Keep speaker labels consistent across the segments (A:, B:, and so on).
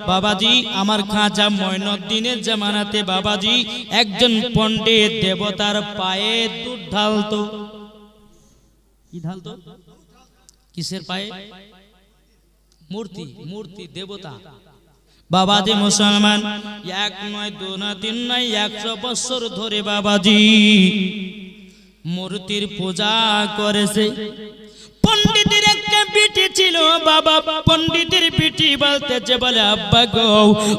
A: বাবাজি আমার খাজা মঈনুদ্দিনের জামানাতে বাবাজি একজন পণ্ডিত দেবতার পায়ে দুধ ঢালতো। কি ঢালতো? কিসের পায়ে? মূর্তি, মূর্তি দেবতা। বাবাজি মুসলমান, এক নয় দু নয় তিন নয় 100 বছর ধরে বাবাজি মূর্তির পূজা করেছে। পণ্ডিতের একটা বিটি ছিল বাবা, পণ্ডিতের বিটি বলতেছে, বলে আব্বা গো,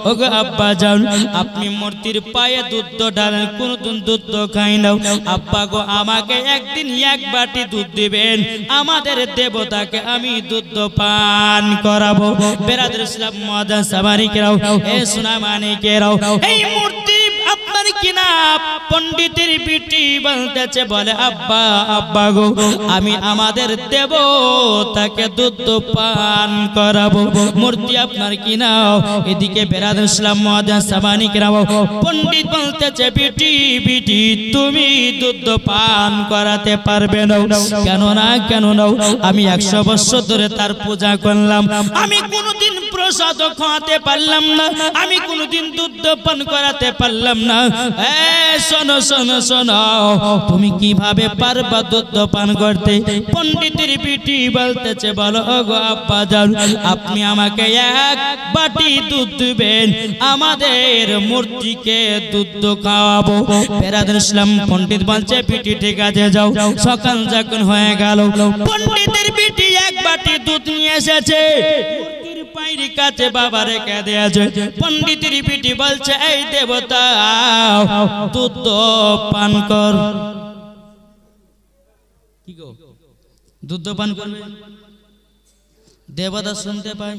A: ও গো আব্বা যান, আপনি মূর্তির পায়ে দুধ ঢালেন, কোনদিন দুধ খাই না। আব্বা গো, আমাকে একদিন 1 বাটি দুধ দিবেন, আমাদের দেবতাকে আমি দুধ পান করাবো। বেরাদর ইসলাম মুআজ্জাজ সামানিকেরাও, এ সোনামানিকেরাও, এই মূর্তি আপনার কিনা? পণ্ডিতের বিটি বলতেছে, বলে আব্বা, আব্বা গো, আমি আমাদের দেবতাকে দুধ পান করাবো। মূর্তি আপনার কিনা? এদিকে বেরাদর ইসলাম মুআজ্জাজ সামানিকেরাও, পণ্ডিত বলতেছে, বিটি, বিটি, তুমি দুধ পান করাতে পারবে না। কেন না, কেন না? আমি 100 বছর ধরে তার পূজা করলাম, আমি কোনোদিন প্রসাদ খাওয়াতে পারলাম না, আমি কোনোদিন দুধ পান করাতে পারলাম না। শোনো শোনো শোনো, তুমি কিভাবে পারবা দুধ পান করতে? পণ্ডিতের বিটি বলতেছে, বলো গো আব্বা যান, আপনি আমাকে 1 বাটি দুধ দিবেন, আমাদের মূর্তিকে দুধ খাওয়াবো। বেরাদর ইসলাম পণ্ডিত বলছে, বিটি ঠিক আছে যাও। সকাল যখন হয়ে গেল, পণ্ডিতের বিটি 1 বাটি দুধ নিয়ে এসেছে, পায়ের কাছে বাবা রেখে দিয়েছে। পণ্ডিতের বিটি বলছে, এই দেবতা দুধ পান কর। কি গো, দুধ পান করবে? দেবতা শুনতে পায়,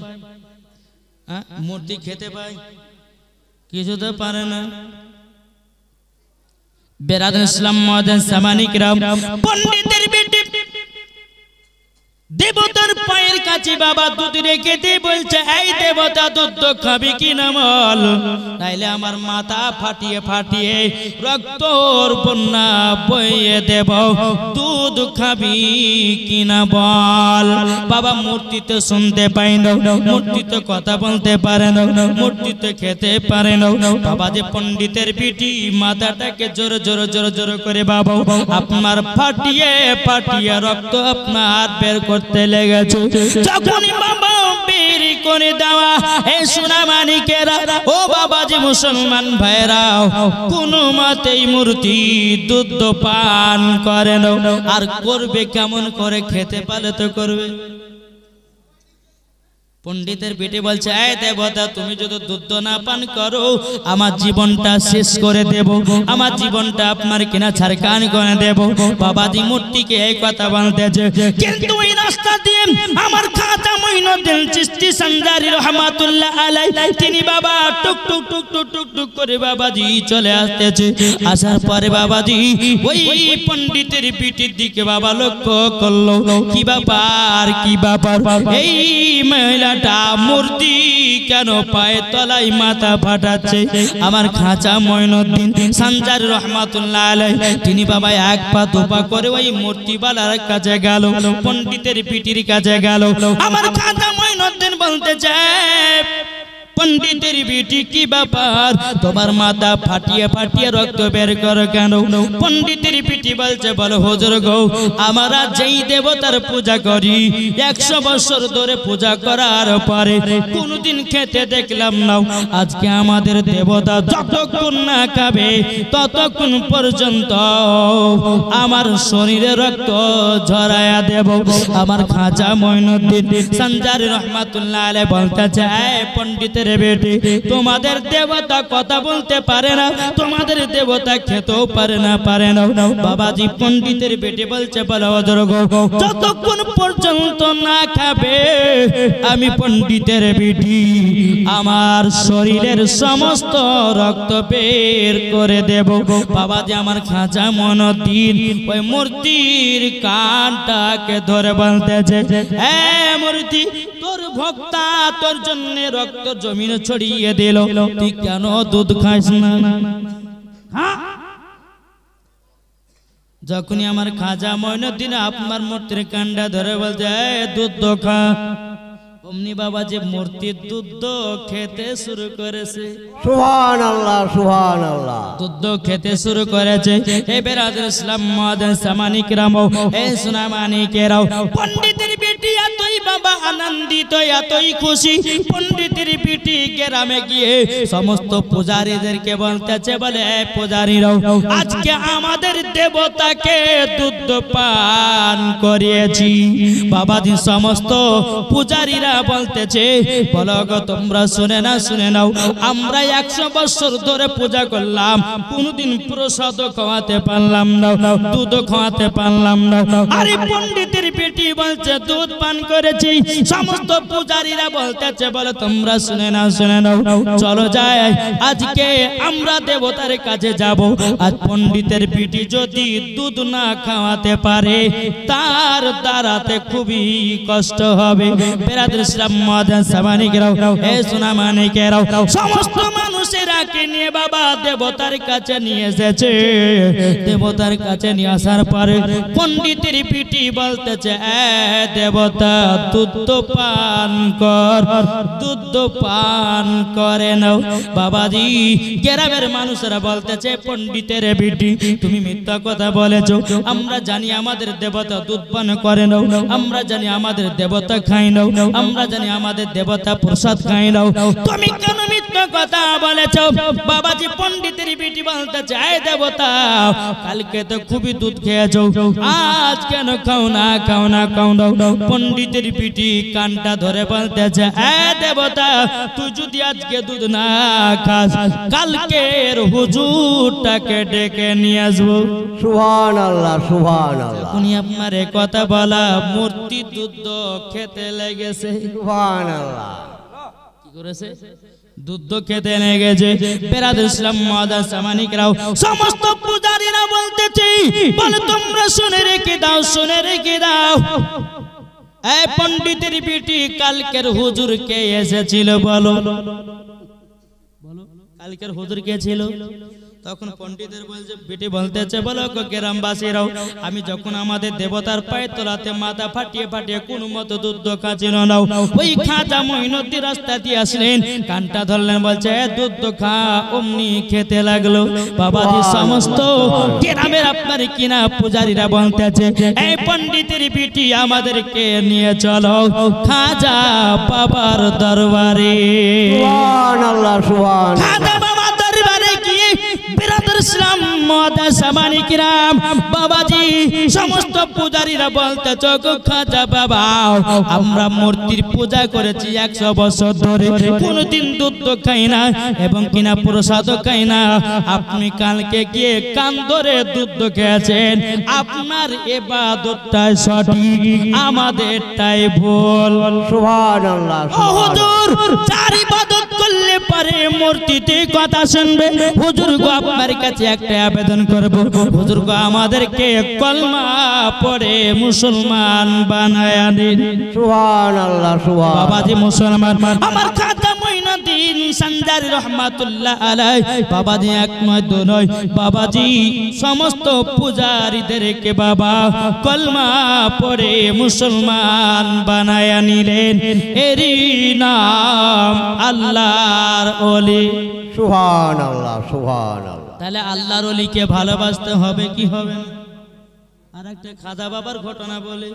A: মূর্তি খেতে পায়, কিছুতে পারে না। বেরাদর ইসলাম মুআজ্জাজ সামানিকেরাও, পণ্ডিতের বিটি দেবতার পায়ের কাছে বাবা দুধ রেখে দিয়ে বলছে, এই দেবতা দুধ খাবি কি না বল, নাইলে আমার মাথা ফাটিয়ে ফাটিয়ে রক্তর বন্যা বইয়ে দেব, দুধ খাবি কি না বল। বাবা মূর্তিতে শুনতে পাই না, মূর্তিতে কথা বলতে পারে না, মূর্তিতে খেতে পারে না। বাবা যে পণ্ডিতের বিটি মাথাটাকে জোরে জোরে জোরে জোরে করে বাবা আপনার ফাটিয়ে ফাটিয়ে রক্ত আপনার বের করতে লেগেছে। যখনই বাবা বের করে দেওয়া, এই সোনামানিকেরা, ও বাবাজি মুসলমান ভাইরা, কোনো মতেই মূর্তি দুধ পান করে না। আর করবে কেমন করে? খেতে পারলে তো করবে। পণ্ডিতের বেটে বলছে, এই দেবতা, তুমি যদি দুধ না পান করো, আমার জীবনটা শেষ করে দেব, আমার জীবনটা আপনার কিনা ছারখান করে দেব। বাবাজি মূর্তিকে এই কথা বলতেছে, কিন্তু এই রাস্তা দিয়ে আমার খাজা মঈনুদ্দিন চিশতি সানজারি রহমাতুল্লাহ আলাইহি, তিনি বাবা টুক টুক টুক টুক টুক টুক করে বাবাজি চলে আসতেছে। আসার পরে বাবাজি ওই পণ্ডিতের পিঠের দিকে বাবা লক্ষ্য করলো, কি ব্যাপার, কি ব্যাপার, এই মহিলা মূর্তি কেন পায়ে তলায় মাথা ফাটাচ্ছে? আমার খাজা মঈনুদ্দিন সানজারি রহমাতুল্লাহ আলাইহি, তিনি বাবা 1 পা 2 পা করে ওই মূর্তিওয়ালার কাছে গেল, পণ্ডিতের পিঠির কাছে গেল। আমার খাজা মঈনুদ্দিন বলতে চায়, পণ্ডিতের বিটি, কি ব্যাপার, তোমার মাথা ফাটিয়ে ফাটিয়ে রক্ত বের করো কেন? পণ্ডিতের বিটি বলছে, বলো হুজুর গো, আমরা যেই দেবতার পূজা করি 100 বছর ধরে পূজা করার পরে কোনদিন খেতে দেখলাম না। আজকে আমাদের দেবতা যতক্ষণ না খাবে ততক্ষণ পর্যন্ত আমার শরীরে রক্ত ঝরায়া দেব। আমার খাজা মঈনুদ্দিন সানজারি রহমাতুল্লাহ আলাইহি বলতে চায়, পণ্ডিতের বেটি, তোমাদের দেবতা কথা বলতে পারে না, তোমাদের দেবতা খেতেও পারে না, পারে না। বাবাজি পণ্ডিতের বেটি বলছে, বলো হুজুর গো, যতক্ষণ পর্যন্ত না খাবে আমি পণ্ডিতের বেটি আমার শরীরের সমস্ত রক্ত বের করে দেব। বাবাজি আমার খাজা মঈনুদ্দিন ওই মূর্তির কানটাকে ধরে বলতেছে, হ্যাঁ মূর্তি, তোর ভক্তা তোর জন্য রক্ত জমিনে ছড়িয়ে দিল, তুই কেন দুধ খাস না? যখনই আমার খাজা মঈনুদ্দিন আপনার মূর্তির কান্ডা ধরে বলছে, দুধ খা, ও অমনি বাবা যে মূর্তির দুধ খেতে শুরু করেছে।
B: সুবহানাল্লাহ সুবহানাল্লাহ।
A: দুধ খেতে শুরু করেছে। হে বেরাদর ইসলাম মুআজ্জিন সামানিকরাম, হে সুনামানিকেরাও, পণ্ডিতের বেটি এতই বাবা আনন্দিত, এতই খুশি। পণ্ডিতের বেটি গ্রামে গিয়ে সমস্ত পূজারীদেরকে বলতেছে, বলে পূজারীরাও, আজকে আমাদের দেবতাকে দুধ পান করিয়েছি। বাবাজি সমস্ত পূজারীরা বলতেছে, বলো গো তোমরা শুনে নাও, আমরা 100 বছর ধরে পূজা করলাম, কোনদিন প্রসাদ খাওয়াতে পারলাম না, দুধ খাওয়াতে পারলাম না। আরে পণ্ডিতের বেটি বলছে দুধ পান করেছি। সমস্ত পূজারীরা বলতেছে, বলে তোমরা শুনে নাও, চলো যাই, আজকে আমরা দেবতার কাছে যাব। আজ পণ্ডিতের বেটি যদি দুধ না খাওয়াতে পারে, তার দ্বারাতে খুবই কষ্ট হবে। বেরাদর ইসলাম মুআজ্জিন সামানিকেরাও, হে সুনামানিকেরাও, সমস্ত মানুষেরাকে নিয়ে বাবা দেবতার কাছে নিয়ে এসেছে। দেবতার কাছে নিয়ে আসার পরে পণ্ডিতের পিটি বলতেছে, দেবতা দুধ পান কর, দুধ পান করে নাও। বাবাজি গ্রামের মানুষেরা বলতেছে, পণ্ডিতের পিটি তুমি মিথ্যা কথা বলেছো, আমরা জানি আমাদের দেবতা দুধ পান করে নাও, আমরা জানি আমাদের দেবতা খাই নাও, আমরা জানি আমাদের দেবতা প্রসাদ খাই নাও, তুমি কেন মিথ্যা কথা বলেছো? বাবাজি পণ্ডিতের বেটি বলতে চায়, দেবতা কালকে তো খুবই দুধ খেয়েছো, আজ কেন খাও না? পণ্ডিতের বেটি কানটা ধরে বলতেছে, দেবতা তুই যদি আজকে দুধ না খাস, কালকের হুজুরটাকে ডেকে নিয়ে আসবো।
B: সুবহানাল্লাহ সুবহানাল্লাহ।
A: উনি আপনার কথা বলা মূর্তি দুধ খেতে লেগেছে।
B: সুবহানাল্লাহ।
A: কি করেছে? দুধ খেতে লেগেছে। বেরাদর ইসলাম মুআজ্জিন সামানিকরাও, সমস্ত পূজারীরা বলতেছে, বলে তোমরা শুনে রেখে দাও, এই পণ্ডিতের বেটি কালকের হুজুর কে এসেছিল? বলো কালকের হুজুর কে ছিল? তখন পণ্ডিতের বেটি বলতেছে, বলো গ্রামবাসীরাও, আমি যখন আমাদের দেবতার পায়ের তলাতে মাথা ফাটিয়ে কোন মতো দুধ খাচ্ছিল না, ওই খাজা মঈনুদ্দিন রাস্তা দিয়ে আসলেন, কানটা ধরলেন, বলছে দুধ খা। অমনি খেতে লাগলো। বাবাজি সমস্ত গ্রামের আপনার কিনা পূজারীরা বলতেছে, এই পণ্ডিতের বেটি আমাদেরকে নিয়ে চলো খাজা বাবার দরবারে।
B: সুবহানাল্লাহ সুবহানাল্লাহ।
A: খাজা বাবার দরবারে গিয়ে বেরাদর ইসলাম মুআজ্জিন সামানিকরাম, বাবাজি সমস্ত পূজারীরা বলতেছে, গো খাজা বাবা, আমরা মূর্তির পূজা করেছি 100 বছর ধরে, কোনদিন দুধ খাই না এবং কিনা প্রসাদ খাই না। আপনি কালকে গিয়ে কান ধরে দুধ খেয়েছেন, আপনার ইবাদতটাই সঠিক, আমাদেরটাই ভুল।
B: সুবহানাল্লাহ
A: ও হুজুর, যার ইবাদত করলে পারে মূর্তিতে কথা শুনবে। হুজুর গো আপনার কাছে একটা আবেদন করব, হুজুর গো আমাদেরকে কলমা পড়ে মুসলমান বানায়া দিন।
B: সুবহানাল্লাহ সুবহানাল্লাহ।
A: বাবাজি মুসলমান আমার খাজা মঈনুদ্দিন সানজারি রহমাতুল্লাহ আলাইহি, বাবাজি এক নয় দু নয়, বাবাজি সমস্ত পূজারীদেরকে বাবা কলমা পড়ে মুসলমান বানায়া নিলেন। এরই নাম আল্লাহর ওলি।
B: সুবহানাল্লাহ সুবহানাল্লাহ।
A: তাহলে আল্লাহর ওলিকে ভালোবাসতে হবে কি হবে না? আর একটা খাজা বাবার ঘটনা বলে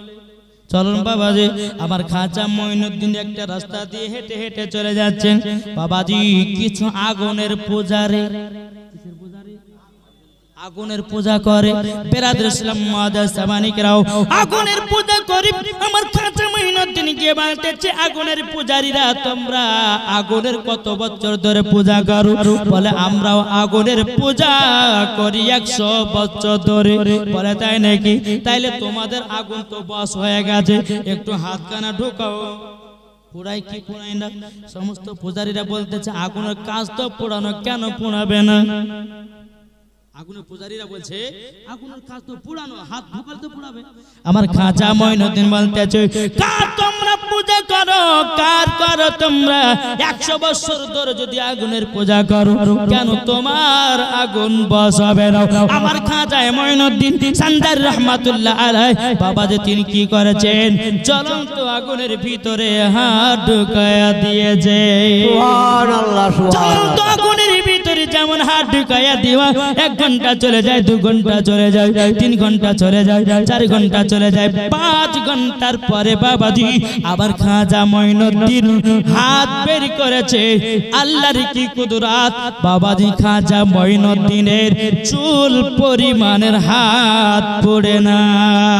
A: চলুন বাবাজি। আমার খাজা মঈনুদ্দিন একটা রাস্তা দিয়ে হেঁটে হেঁটে চলে যাচ্ছেন। বাবাজি কিছু আগুনের পূজারে আগুনের পূজা করে। বেরাদর ইসলাম মুআজ্জিন সামানিকরাও, আগুনের পূজা করে। আমার খাজা মঈনুদ্দিন গিয়ে বলতেছে, আগুনের পূজারীরা তোমরা আগুনের কত বছর ধরে পূজা করো? বলে আমরাও আগুনের পূজা করি 100 বছর ধরে। বলে তাই নাকি? তাইলে তোমাদের আগুন তো বস হয়ে গেছে, একটু হাতখানা ঢোকাও। পুরাই কি পুরাই না? সমস্ত পূজারীরা বলতেছে, আগুনের কাজ তো পোড়ানো, কেন পোড়াবে না? আগুনের পূজারীরা বলছে আগুনের কাজ তো পুরানো, হাত ঢোকালে তো পুরাবে। আমার খাজা মঈনুদ্দিন বলতেছে কার তোমরা পূজা করো, কার করো তোমরা 100 বছর ধরে যদি আগুনের পূজা করো, কেন তোমার আগুন বসাবে না? আমার খাজা মঈনুদ্দিন সান্দার রহমাতুল্লাহ আলাইহি বাবা যে তিনি কি করেছেন, জ্বলন্ত আগুনের ভিতরে হাত ঢুকায়া দিয়েছে।
B: সুবহানাল্লাহ
A: জ্বলন্ত
B: সুবহানাল্লাহ
A: আগুনের ভিতরে যেমন হাত ঢুকাইয়া দিবা, 1 ঘন্টা চলে যায়, 2 ঘন্টা চলে যায়, 3 ঘন্টা চলে যায়, 4 ঘন্টা চলে যায়, 5 ঘন্টার পরে বাবাজি আবার খাজা মঈনুদ্দিন হাত বের করেছে। আল্লাহর কি কুদরত, বাবাজি খাজা মঈনুদ্দিনের চুল পরিমাণের হাত পড়ে না।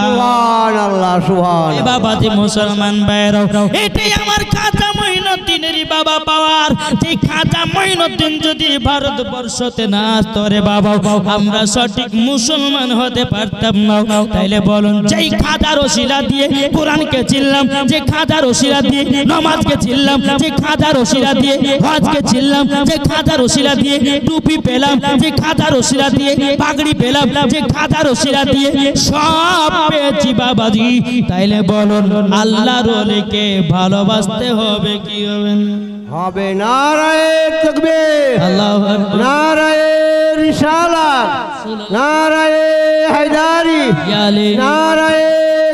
B: সুবহানাল্লাহ
A: এ
B: সুবহানাল্লাহ
A: বাবাজি মুসলমান ভাইরাও, এটাই আমার খাজা মঈনুদ্দিনেরই বাবা পাওয়ার। যে খাজা মঈনুদ্দিন যদি ভারতবর্ষতে না আসতো রে বাবা, আমরা সঠিক মুসলমান হতে পারতাম না। তাইলে বলুন, যেই খাজার ওসিলা দিয়ে কোরআনকে চিনলাম, যে খাজার ওসিলা দিয়ে নামাজকে চিনলাম, যে খাজার ওসিলা দিয়ে হজকে চিনলাম, যে খাজার ওসিলা দিয়ে টুপি পেলাম, যে খাজার ওসিলা দিয়ে পাগড়ি পেলাম, যে খাজার ওসিলা দিয়ে সব পেয়েছি বাবাজি, তাইলে বলুন আল্লাহর ওলিকে ভালোবাসতে হবে কি হবে না?
B: হবে। নারায়ে তাকবীর,
A: আল্লাহু আকবার,
B: নারায়ে রিসালাত, নারায়ে হায়দারি,
A: ইয়া আলী,
B: নারায়ে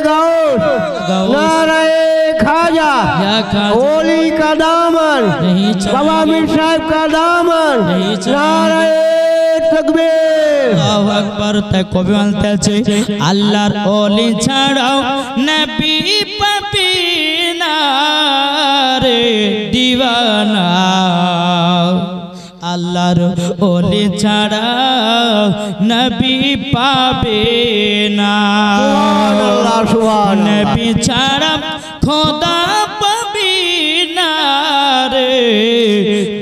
B: গাউস,
A: গাউস,
B: नाराए खाजा,
A: या खाजा,
B: ओली का दामन,
A: नहीं चलेंगे,
B: बाबा मीर साहब का दामन,
A: नहीं चलेंगे।
B: नाराए तकबीर।
A: আল্লাহু আকবার। তাই কবি বলতেছে আল্লাহর ওলি ছাড়াও নবী পাবি না রে দিওয়ানা, আল্লাহর ওলি ছাড়াও নবী পাবে না।
B: সুবহানাল্লাহ সুবহানাল্লাহ।
A: নবী ছাড়া খোদা পাবি না রে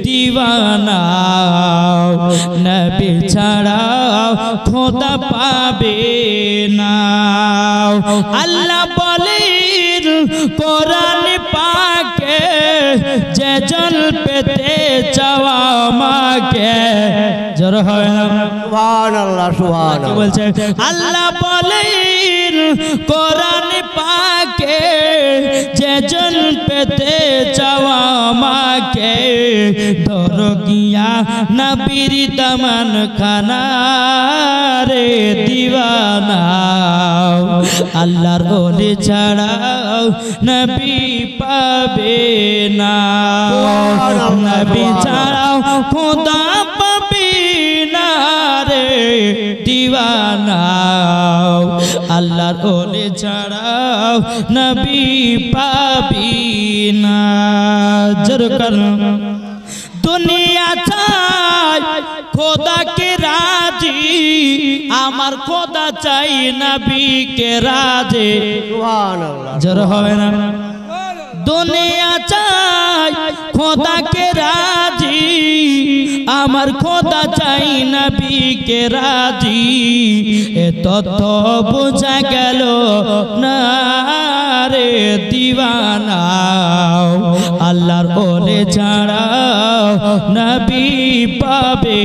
A: দিওয়ানা, নবী ছাড়া খোদা পাবে না। আল্লাহ বলেন কোরআন পাকে, যে জল পেতে চাওয়া আমাকে, জোর হয় না?
B: সুবহানাল্লাহ
A: কি
B: সুবহানাল্লাহ।
A: বলছে? আল্লাহ বলেন কোরআন পাকে, যে জন পেতে চাওয়া আমাকে, ধর গিয়া নবীর দামান খানা রে দিওয়ানা, আল্লাহর ওলি ছাড়াও নবী পাবে না, নবী ছাড়াও খোদা পাবে না রে দিওয়ানা, আল্লাহর ওলি ছাড়াও নবী পাবি না। জোর কর। দুনিয়া চাই খোদাকে রাজি, আমার খোদা চাই নবীকে রাজি,
B: সুবহানাল্লাহ।
A: জোর হবে না? দুনিয়া চাই খোদাকে রাজি, আমার খোদা চাই নবীকে রাজি, এ তথ্য বোঝা গেল না রে দিওয়ানা, আল্লাহর ওলি ছাড়াও নবী পাবে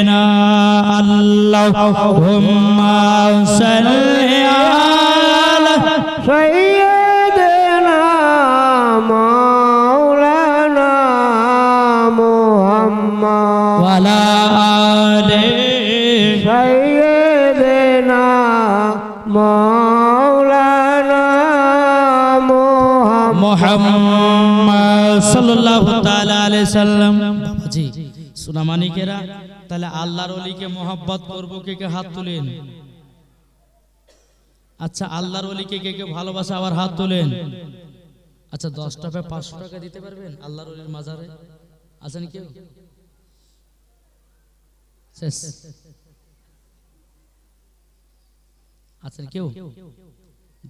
A: না। আল্লাহুম্মা সাল্লি আলা
B: सैयदना मौलाना मुहम्मद
A: ওয়ালা আলে
B: सैयदना मौलाना मुहम्मद।
A: মুহাম্মদ সাল্লাল্লাহু তাআলা আলাইহি সাল্লাম। বাবাজি সুনামানিকেরা, তাহলে আল্লাহর ওলিকে মোহাব্বত করব, কে কে হাত তুলেন? আচ্ছা, আল্লাহর ওলিকে কে কে ভালোবাসা আবার হাত তোলেন? আচ্ছা, 10 টাকায় 500 টাকা দিতে পারবেন আল্লাহর ওলির মাজারে? আছেন কেউ? শেষ। আছেন কেউ?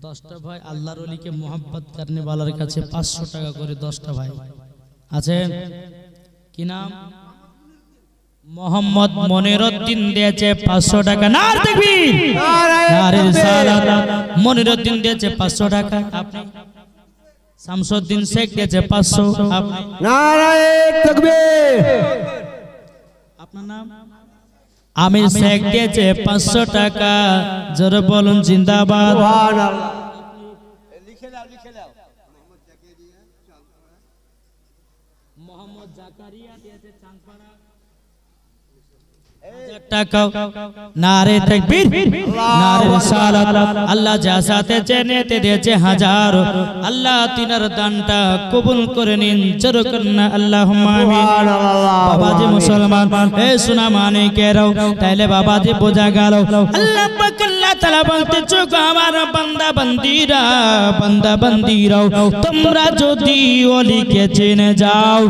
A: 10টা ভাই আল্লাহর ওলিকে মোহাব্বত করনে वालाর কাছে 500 টাকা করে 10টা ভাই আছেন। কি নাম? মোহাম্মদ মনিরউদ্দিন দিয়েছে 500 টাকা। নার তাকবীর, নারে রিসালাত। মনিরউদ্দিন দিয়েছে 500 টাকা। আপনি? শামসুদ্দিন শেখ দিয়েছে 500। আপনি?
B: नाराए तकबीर।
A: আপনার নাম? আমির শেখ দিয়েছে 500 টাকা, জোরে বলুন জিন্দাবাদ।
B: সুবহানাল্লাহ।
A: মোহাম্মদ জাকারিয়া দিয়েছে চাঁদপাড়া টাকা। নারে তাকবীর, নারে রিসালাত। আল্লাহ যা সাথে চেনেতে দিয়েছে 1000। আল্লাহ তিনার দানটা কবুল করে নিন, জোরে করুন আল্লাহুম্মা আমিন। বাবাজি মুসলমান, এ সোনা মানিকেরাও, তাইলে বাবাজি বোঝা গেল আল্লাহ পাক আল্লাহ তাআলা বলতে চোখ আমার বান্দা বান্দিরা, বান্দা বান্দিরাও, তোমরা যদি ওলিকে চিনে যাও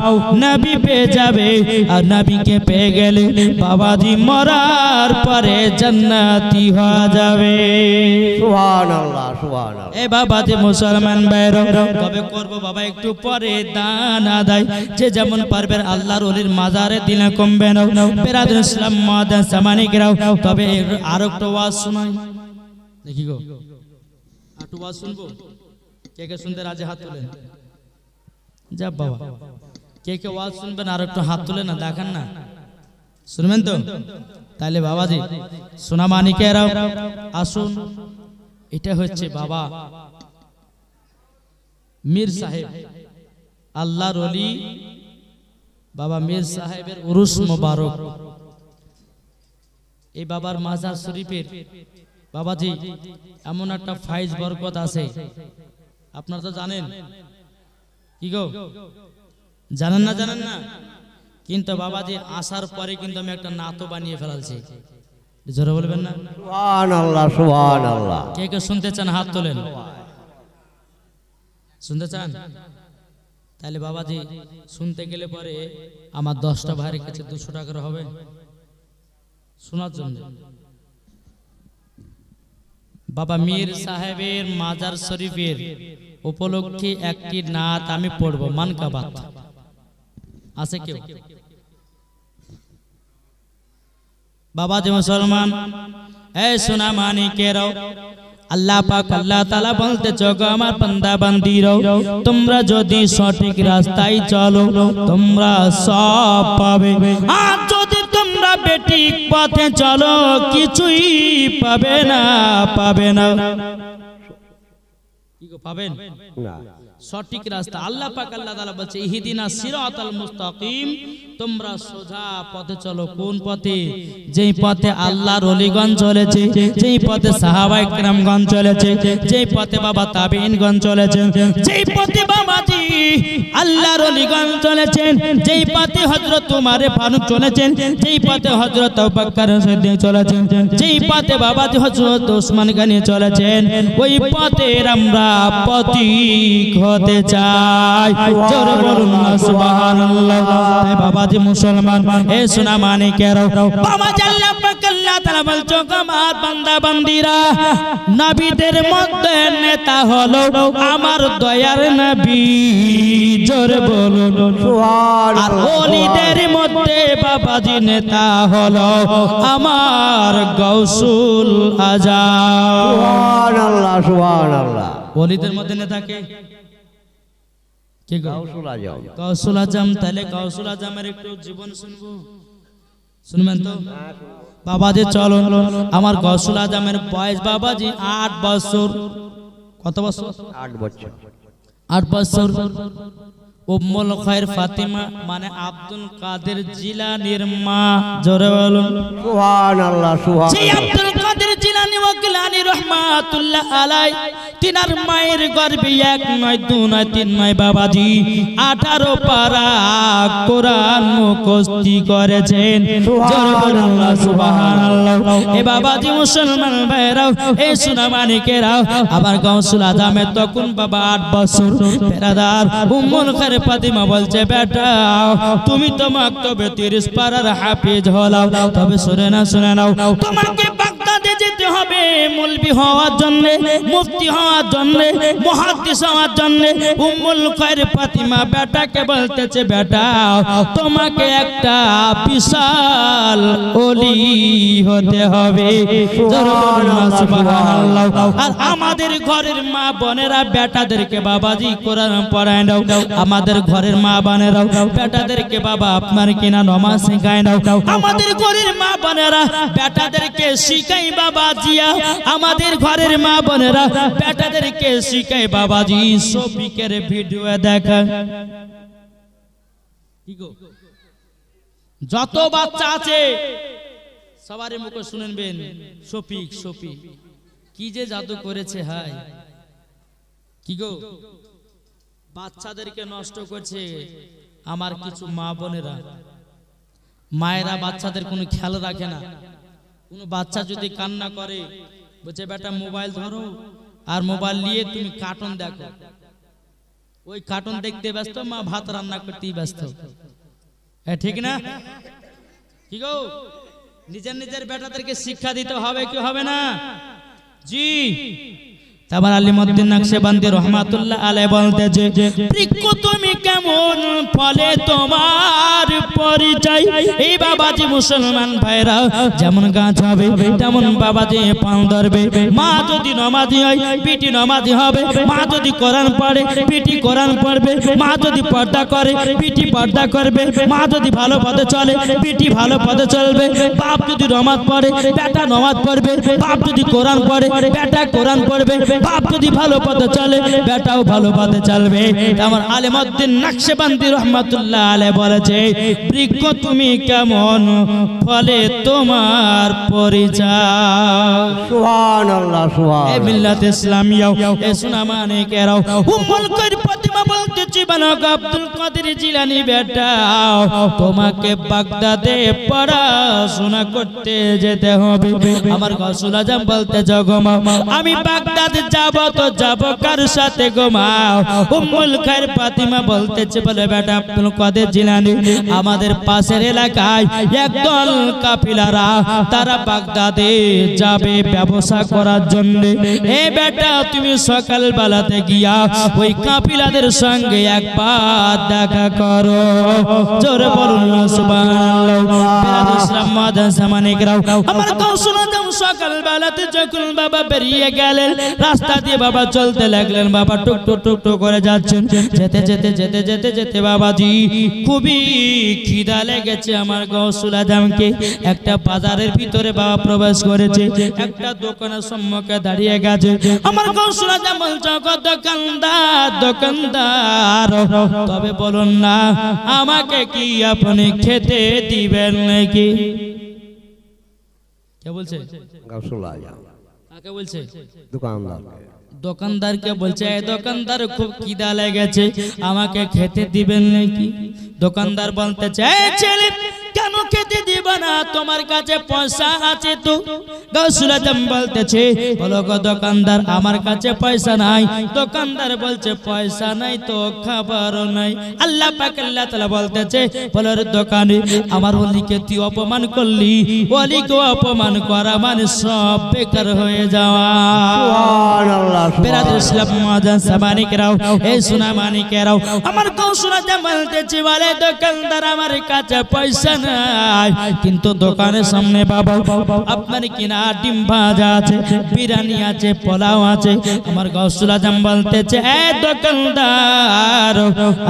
A: নবী পেয়ে যাবে, আর নবীকে পেয়ে গেলে বাবাজি মরার পরে জান্নাতি হয়ে যাবে।
B: সুবহানাল্লাহ, সুবহানাল্লাহ।
A: এ বাবাজি মুসলমান ভাইরা, তবে করব বাবা একটু পরে দান আদায়, যে যেমন পারবেন আল্লাহর ওলির মাজারে দিলে কমবে না। বেরাদুল ইসলাম মাদান সামানিকরাও, তবে আর একটা ওয়াজ শোনাই দেখি গো, একটু ওয়াজ শুনবো। কে কে শুনতে রাজি হাত তোলেন? যা বাবা, কে কে ওয়াজ শুনবেন আর একটু হাত তুলে না, দেখেন না, শুনবেন তো? তাহলে বাবাজি সোনা মানিকেরাও আসুন। এটা হচ্ছে বাবা মীর সাহেব, আল্লাহর ওলি বাবা মীর সাহেবের উরুস মোবারক। এই বাবার মাজার শরীফের বাবাজি এমন একটা ফাইজ বরকত আছে, আপনারা তো জানেন। কি গো, জানেন না? জানেন না? কিন্তু বাবাজি আসার পরে কিন্তু আমি একটা নাতো বানিয়ে ফেলালছি, জোরে বলবেন না?
B: সুবহানাল্লাহ, সুবহানাল্লাহ।
A: কে কে শুনতে চান হাত তোলেন? শুনতে চান? তাহলে বাবাজি শুনতে গেলে পরে আমার 10টা ভাইয়ের কাছে 200 টাকা হবে শোনার জন্য। বাবা মীর সাহেবের মাজার শরীফের উপলক্ষে একটি নাত আমি পড়ব, মানকাবাত। আছে কেউ? বাবাজি মুসলমান, এই সোনা মানিকেরাও, আল্লাহ পাক আল্লাহ তাআলা বলতে চোখো আমার বান্দা বান্দিরাও, তোমরা যদি সঠিক রাস্তায় চলো তোমরা সব পাবে, আর যদি তোমরা বেঠিক পথে চলো কিছুই পাবে না, পাবে না। কি গো, পাবেন
B: না।
A: সঠিক রাস্তা? আল্লাহ পাক আল্লাহ তাআলা বলছে ইহদিনা সিরাতাল মুস্তাকিম, তোমরা সোজা পথে চলো। কোন পথে? যেই পথে আল্লাহর ওলিগণ চলেছে, যেই পথে সাহাবায়ে কেরামগণ চলেছে, যেই পথে বাবা তাবিঈনগণ চলেছেন, যেই পথে বাবাজি আল্লাহর ওলিগণ চলেছেন, যেই পথে হযরত উমর ফারুক চলেছেন, যেই পথে হযরত আবু বকর সিদ্দিক চলেছেন, যেই পথে বাবাজি হযরত ওসমান গনি চলেছেন, ওই পথের আমরা পথিক হতে চাই। জোরে বলুন না সুবহানাল্লাহ। তাই বাবাজি মুসলমান, এ সোনা মানিকেরাও, বাবাজি আল্লাহ পাক আল্লাহ তাআলা বলছো আমার বান্দা বান্দিরা, নবীদের মধ্যে নেতা হলো আমার দয়ার নবী, জোরে বলুন সুবহানাল্লাহ। আর ওলিদের মধ্যে বাবাজি নেতা হলো আমার গাউসুল আজম।
B: সুবহানাল্লাহ, সুবহানাল্লাহ।
A: ওলিদের মধ্যে নেতা কে?
B: গাউসুল আজম।
A: গাউসুল আজম। তাহলে গাউসুল আজমের একটু জীবন শুনবো, শুনবেন তো? বাবাজি চলো, আমার গাউসুল আজমের বয়স বাবাজি 8 বছর। কত বছর?
B: 8 বছর।
A: 8 বছর। উম্মুল খায়র ফাতিমা মানে আব্দুল কাদের জিলানীর মা, জোরে বলুন
B: সুবহানাল্লাহ, সুবহানাল্লাহ।
A: সেই আব্দুল কাদের জিলানী ওয়া গিলানী রাহমাতুল্লাহ আলাই, তিনার মায়ের গর্ভে 1 নয় 2 নয় 3 নয় বাবাজি 18 পারা কোরআন মুখস্থি করেছেন, জোরে বলুন সুবহানাল্লাহ। এ বাবাজি মুসলমান ভাইরাও, এই সোনা মানিকেরাও, আবার গাউসুল আজমের তখন বাবা 8 বছর। বেরাদার উম্মুল খায়র ফাতিমা বলছে বেটা তুমি তো মাক্তবে 30 পারার হাফেজ হলাও, তবে শুনে নাও তোমাকে বাগদাদে যেতে হবে মৌলবি হওয়ার জন্য, মুফতি হওয়ার জন্য, মুহাদ্দিস হওয়ার জন্য। উম্মুল খায়র ফাতিমা বেটাকে বলতেছে, বেটা তোমাকে একটা বিশাল ওলি হতে হবে। সুবহানাল্লাহ। আর আমাদের ঘরের মা বোনেরা বেটাদেরকে বাবাজি কোরআন পড়ায় দাও। আমাদের ঘরের মা বোনেরা বেটাদেরকে বাবা আপনার কিনা নামাজ শেখায় দাও। আমাদের ঘরের মা বোনেরা বেটাদেরকে শিখাই বাবাজিয়া। আমাদের ঘরের মা বোনেরা বেটাদেরকে শিখাই বাবাজি শফিকের ভিডিও দেখা। কি গো, যত বাচ্চা আছে সবারই মুখে শুনবেন শফিক শফিক কি যে জাদু করেছে। হায় কি গো, বাচ্চাদেরকে নষ্ট করছে আমার কিছু মা বোনেরা। মায়েরা বাচ্চাদের কোনো খেয়াল রাখে না। কোনো বাচ্চা যদি কান্না করে বলছে বেটা মোবাইল ধরো, আর মোবাইল নিয়ে তুমি কার্টুন দেখো। ওই কার্টুন দেখতে ব্যস্ত, মা ভাত রান্না করতেই ব্যস্ত। ঠিক না? কি গো, নিজের নিজের বেটাদেরকে শিক্ষা দিতে হবে কি হবে না? জি। তারপর আলিমউদ্দিন নকশবন্দি রহমাতুল্লাহ আলাইহি বলতেছে, বৃক্ষ তুমি কেমন ফলে তোমার পরিচয়। এই বাবাজি মুসলমান ভাইরা, যেমন গাছ হবে তেমন বাবাজি পান ধরবে। মা যদি নামাজি হয় পিটি নামাজি হবে। মা যদি কোরআন পড়ে পিটি কোরআন পড়বে। মা যদি পর্দা করে পিটি পর্দা করবে। মা যদি ভালো পথে চলে পিটি ভালো পথে চলবে। বাপ যদি নামাজ পড়ে বেটা নামাজ পড়বে। বাপ যদি কোরআন পড়ে বেটা কোরআন পড়বে। বাপ যদি ভালো পথে চলে বেটাও ভালো পথে চলবে। আমার আলিমউদ্দিন নকশবন্দি রহমাতুল্লাহ আলাইহি বলেছে, বৃক্ষ তুমি কেমন ফলে তোমার পরিচয়।
B: সুবহানাল্লাহ সুবহানাল্লাহ।
A: এ মিল্লাত ইসলামিয়া, এ সোনা মানিকেরাও, উম্মুল খায়র ফাতিমা বলতে জীবনক আব্দুল কাদের জিলানী বেটা তোমাকে বাগদাদে পড়াশোনা করতে যেতে হবে। আমার গৌসুল আজম বলতে জগমা, আমি বাগদাদ যাব তো যাব কার সাথে গো মা? উম্মুল খায়র ফাতিমা বলতেছে, বলে বেটা আব্দুল কাদের জিলানী আমাদের পাশের এলাকায় একদল কাফিলারা তারা বাগদাদে যাবে ব্যবসা করার জন্য। এ বেটা তুমি সকাল বেলাতে গিয়া ওই কাফিলাদের সঙ্গে একবার দেখা করো। জোরে বলুন না সুবহানাল্লাহ। ইসলাম মাদ্রাসা মানিকরাও, আমার গৌসুল আজম সকাল বেলাতে যখন বাবা বেরিয়ে গেলেন, রাস্তা দিয়ে বাবা চলতে লাগলেন। বাবা টুক টুক টুক টুক করে যাচ্ছেন। যেতে যেতে যেতে যেতে যেতে বাবাজি খুবই খিদা লেগেছে আমার গৌসুল আজমকে। একটা বাজারের ভিতরে বাবা প্রবেশ করেছে। একটা দোকানের সম্মুখে দাঁড়িয়ে গেছে। আমার গৌসুল আজম বলছে, দোকানদার দোকানদার, তবে বলুন না আমাকে কি আপনি খেতে দিবেন নাকি? কে বলছে?
B: গাউসুল আজম।
A: কাকে বলছে?
B: দোকানদার।
A: দোকানদারকে বলছে, এই দোকানদার খুব খিদা লেগেছে, আমাকে খেতে দিবেন নাকি? দোকানদার বলতেছে, এই ছেলে কেন খেতে দিব না? তোমার কাছে পয়সা আছে তো? গৌসুল আজম বলতেছে, বলো গো দোকানদার আমার কাছে পয়সা নাই। দোকানদার বলছে, পয়সা নাই তো খাবারও নাই। আল্লাহ পাক আল্লাহ তাআলা বলতেছে, বলো রে দোকানি, আমার ওলিকে তুই অপমান করলি। ওলিকে অপমান করা মানে সব বেকার হয়ে যাওয়া।
B: সুবহানাল্লাহ।
A: বেরাদর ইসলাম মাদ্রাসা মানিকেরাও, এই সোনা মানিকেরাও, আমার গৌসুল আজম বলতেছে, বলে দোকানদার আমার কাছে পয়সা নাই, কিন্তু দোকানের সামনে বাবা আপনার কিনা ডিম ভাজা আছে, বিরিয়ানি আছে, পোলাও আছে। আমার গৌসুল আজম বলতেছে, এ দোকানদার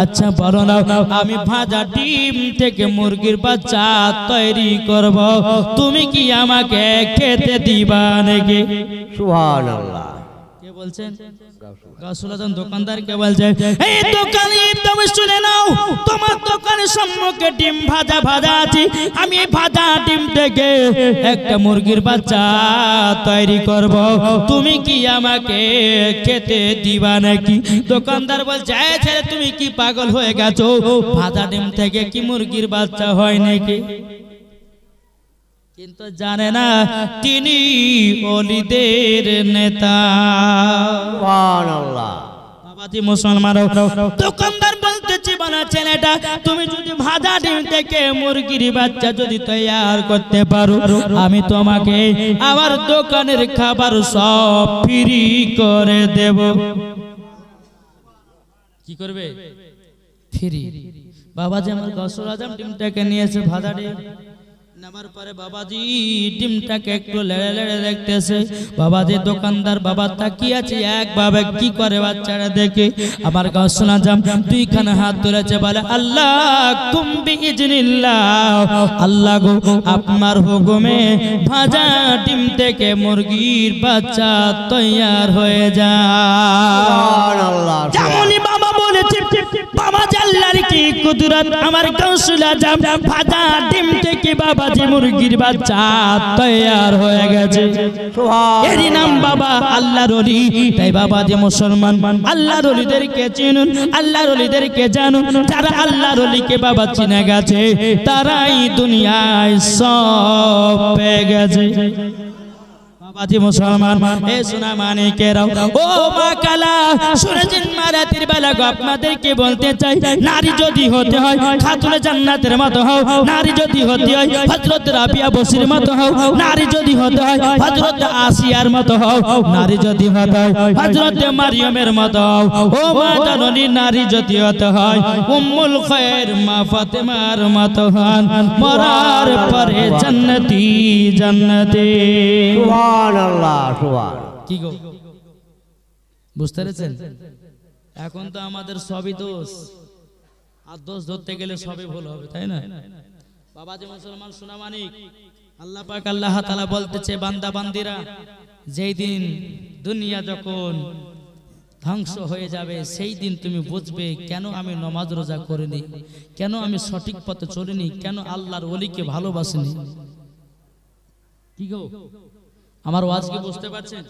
A: আচ্ছা বলো না, আমি ভাজা ডিম থেকে মুরগির বাচ্চা তৈরি করব, তুমি কি আমাকে খেতে দিবা নাকি?
B: সুবহানাল্লাহ।
A: কে বলছেন? গৌসুল আজম দোকানদারকে বলছে, এই দোকানি তুমি শুনে নাও, তোমার দোকানের সম্মুখে ডিম ভাজা ভাজা আছে, আমি ভাজা ডিম থেকে একটা মুরগির বাচ্চা তৈরি করব, তুমি কি আমাকে খেতে দিবা নাকি? দোকানদার বলছে, এই ছেলে তুমি কি পাগল হয়ে গেছো? ভাজা ডিম থেকে কি মুরগির বাচ্চা হয় নাকি? কিন্তু জানে না তিনি ওলিদের নেতা।
B: সুবহানাল্লাহ।
A: বাবাজি মুসলমান, দোকানদার বলতেছে, মুসলমানের ছেলেটা, তুমি যদি ভাজা ডিম থেকে মুরগির বাচ্চা যদি তৈয়ার করতে পারো, আমি তোমাকে আমার দোকানের খাবার সব ফ্রি করে দেব। কি করবে? ফ্রি। বাবাজি আমার গৌসুল আজম ডিমটাকে নিয়েছে, ভাজা ডিম নামার পরে বাবাজি ডিমটাকে একটু লেড়ে লেড়ে দেখতেছে। বাবাজি দোকানদার বাবা তাকিয়ে আছে একভাবে, কি করে বাচ্চারা দেখে। আমার গৌসুল আজম দুইখানা হাত তুলেছে, বলে আল্লাহ কুম্বি ইজনিল্লাহ, আল্লাহ গো আপনার হুকুমে ভাজা ডিম থেকে মুরগির বাচ্চা তৈয়ার হয়ে যায়।
B: সুবহানাল্লাহ।
A: যেমনই বাবা বলেছে, বাবা জাল্লার কি কুদরত, আমার গৌসুল আজম ভাজা ডিম থেকে বাবাজি মুরগির বাচ্চা তৈয়ার হয়ে গেছে। এরই নাম বাবা আল্লাহর ওলি। তাই বাবাজি মুসলমান, আল্লাহর ওলিদেরকে চিনুন, আল্লাহর ওলিদেরকে জানুন। যারা আল্লাহর ওলিকে বাবা চিনে গেছে, তারাই দুনিয়ায় সব পেয়ে গেছে। বাবাজি মুসলমান, এ সোনা মানিকেরাও, ও মা কালা, শুনেছেন মা রাতের বেলা গো আপনাদেরকে বলতে চাই, নারী যদি হতে হয় খাতুনে জান্নাতের মতো হও, নারী যদি হতে হয় হযরত রাবিয়া বসির মতো হও, নারী যদি হতে হয় হযরত আসিয়ার মতো হও, নারী যদি হতে হয় হযরত মারিয়ামের মতো হও। ও মা জননী, নারী যদি হতে হয় উম্মুল খায়র মা ফাতেমার মতো হন, মরার পরে জান্নাতি জান্নাতে।
B: সুবহানাল্লাহ, সুবহান।
A: কি গো বুঝতে পেরেছেন? এখন তো আমাদের সবই দোষ, আর দোষ ধরতে গেলে সবই ভুল হবে, তাই না? বাবাজি মুসলমান সোনা মানিক, আল্লাহ পাক আল্লাহ তাআলা বলতেছে, বান্দা বান্দিরা, যেই দিন দুনিয়া যখন ধ্বংস হয়ে যাবে, সেই দিন তুমি বুঝবে কেন আমি নামাজ রোজা করিনি, কেন আমি সঠিক পথে চলিনি, কেন আল্লাহর ওলিকে ভালোবাসিনি। কি গো আমার ওয়াজ কি বুঝতে পারছেন?